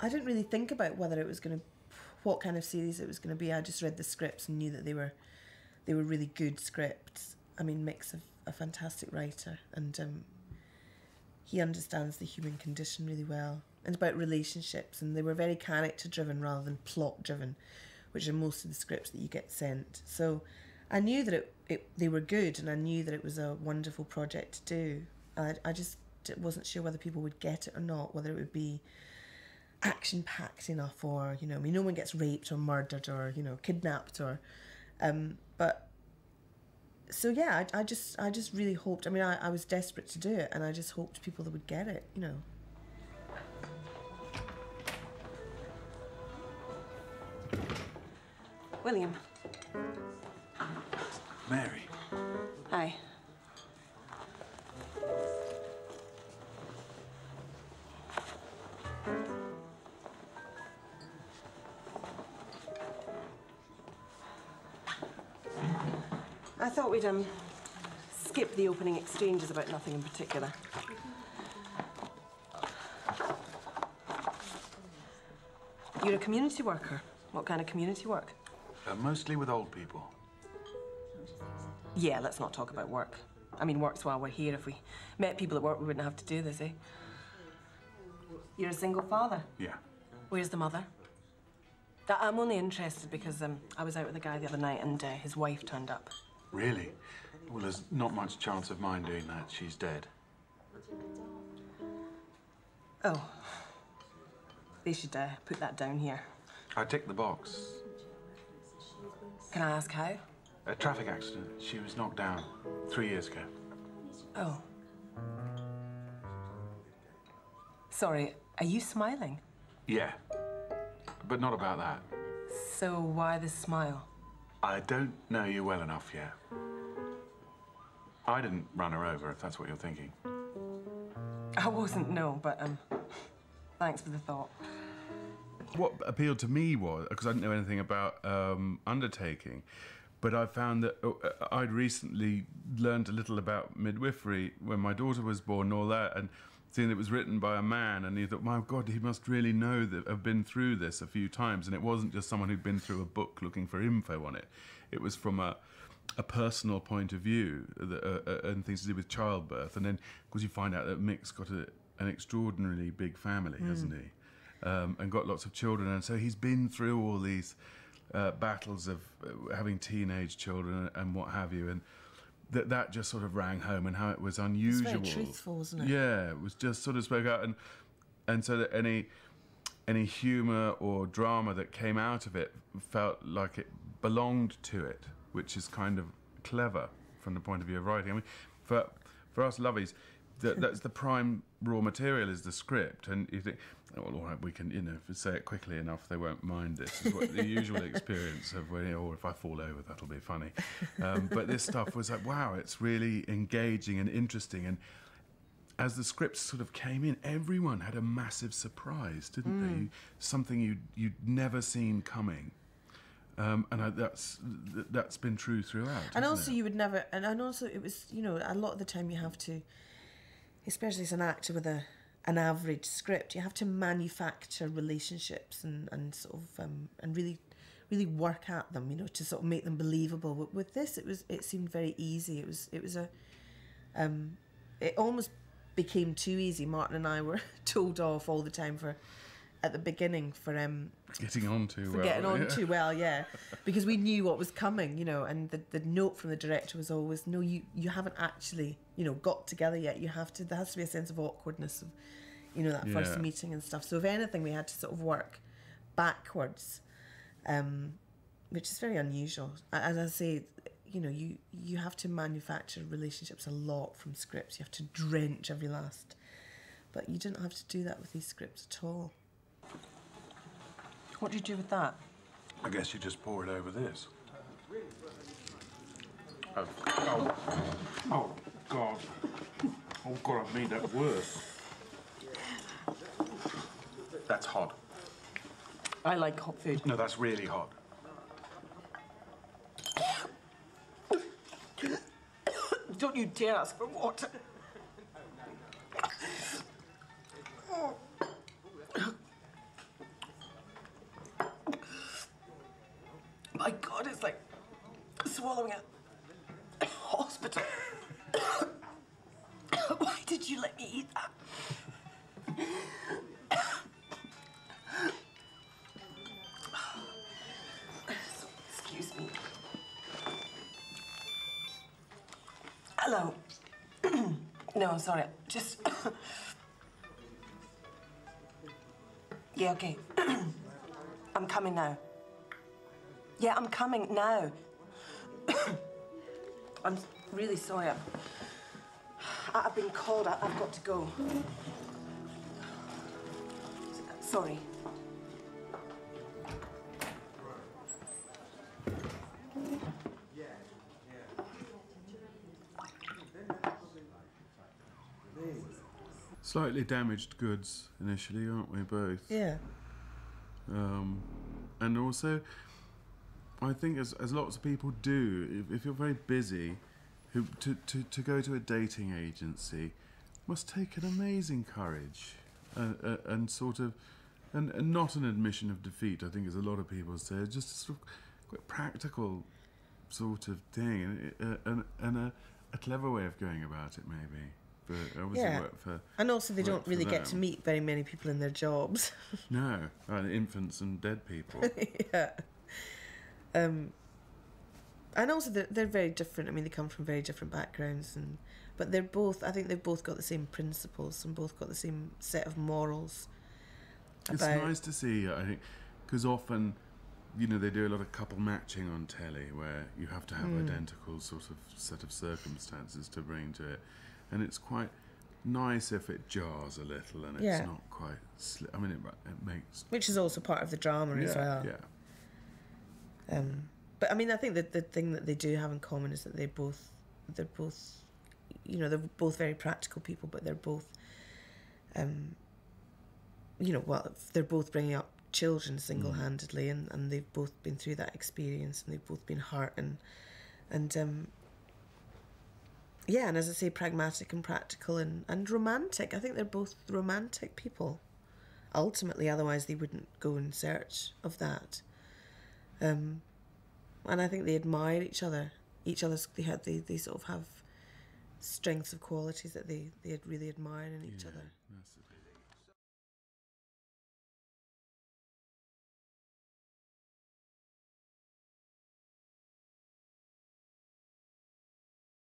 I didn't really think about whether it was going to, what kind of series it was going to be. I just read the scripts and knew that they were really good scripts. I mean, Mick's a fantastic writer, and he understands the human condition really well, and about relationships, and they were very character-driven rather than plot-driven, which are most of the scripts that you get sent. So I knew that they were good, and I knew that it was a wonderful project to do. I just wasn't sure whether people would get it or not, whether it would be action-packed enough, or, you know, I mean, no one gets raped or murdered or, you know, kidnapped or... but... So yeah, I just really hoped, I mean, I was desperate to do it, and I just hoped people that would get it, you know. William. Mary. Hi. I thought we'd skip the opening exchanges about nothing in particular. You're a community worker. What kind of community work? Mostly with old people. Yeah, let's not talk about work. I mean, work's while we're here. If we met people at work, we wouldn't have to do this, eh? You're a single father? Yeah. Where's the mother? I'm only interested because I was out with a guy the other night and his wife turned up. Really? Well, there's not much chance of mine doing that. She's dead. Oh. They should put that down here. I ticked the box. Can I ask how? A traffic accident. She was knocked down 3 years ago. Oh. Sorry, are you smiling? Yeah. But not about that. So why the smile? I don't know you well enough yet. I didn't run her over, if that's what you're thinking. I wasn't, no, but thanks for the thought. What appealed to me was, because I didn't know anything about undertaking, but I found that I'd recently learned a little about midwifery when my daughter was born and all that, and seeing it was written by a man, and you thought, my God, he must really know that have been through this a few times, and it wasn't just someone who'd been through a book looking for info on it. It was from a personal point of view, and things to do with childbirth. And then, of course, you find out that Mick's got an extraordinarily big family, hasn't he? And got lots of children, and so he's been through all these battles of having teenage children and what have you, and that just sort of rang home, and how it was unusual. It's very truthful, wasn't it? Yeah, it was just sort of spoke out, and so that any humour or drama that came out of it felt like it belonged to it, which is kind of clever from the point of view of writing. I mean, for us lovies, that's the prime raw material is the script, and you think, oh, well, all right, we can, you know, if we say it quickly enough, they won't mind this. Is what the usual experience of, well, you know, or if I fall over, that'll be funny. But this stuff was like, wow, it's really engaging and interesting. And as the scripts sort of came in, everyone had a massive surprise, didn't they? Something you'd never seen coming. And that's been true throughout. And also, you would never, and also it was, you know, a lot of the time you have to, especially as an actor with an average script, you have to manufacture relationships and sort of and really work at them, you know, to sort of make them believable. With this, it seemed very easy. It almost became too easy. Martin and I were told off all the time at the beginning for getting on too well. Getting on too well, yeah, because we knew what was coming, you know. And the note from the director was always, no, you haven't actually, you know, got together yet. There has to be a sense of awkwardness of, you know, that first meeting and stuff. So if anything, we had to sort of work backwards, which is very unusual. As I say, you know, you have to manufacture relationships a lot from scripts. You have to drench every last, but you didn't have to do that with these scripts at all. What do you do with that? I guess you just pour it over this. Oh, God. Oh, God, I've made that worse. That's hot. I like hot food. No, that's really hot. Don't you dare ask for water. swallowing at hospital. Why did you let me eat that? Excuse me. Hello. No, sorry. Just... Yeah, okay. I'm coming now. Yeah, I'm coming now. I'm really sorry. I've been called. I've got to go. Sorry. Slightly damaged goods initially, aren't we, both? Yeah. And also, I think as lots of people do, if you're very busy, to go to a dating agency must take an amazing courage and sort of, and not an admission of defeat, I think as a lot of people say, it's just a sort of quite practical sort of thing and a clever way of going about it maybe. But obviously work for... And also they don't really get to meet very many people in their jobs. No, infants and dead people. Yeah. And also they're very different. I mean, they come from very different backgrounds, but they're both, I think they've both got the same principles and both got the same set of morals. It's nice to see, I think, because often, you know, they do a lot of couple matching on telly where you have to have identical sort of set of circumstances to bring to it. And it's quite nice if it jars a little and it's not quite... I mean, it makes... Which is also part of the drama as well. Yeah. But I mean, I think that the thing that they do have in common is that they're both, you know, they're both very practical people, but they're both, you know, well, they're both bringing up children single-handedly, and they've both been through that experience, and they've both been hurt, and yeah, and as I say, pragmatic and practical and romantic. I think they're both romantic people, ultimately, otherwise they wouldn't go in search of that. And I think they admire each other. They sort of have strengths of qualities that they really admire in each other. Massively.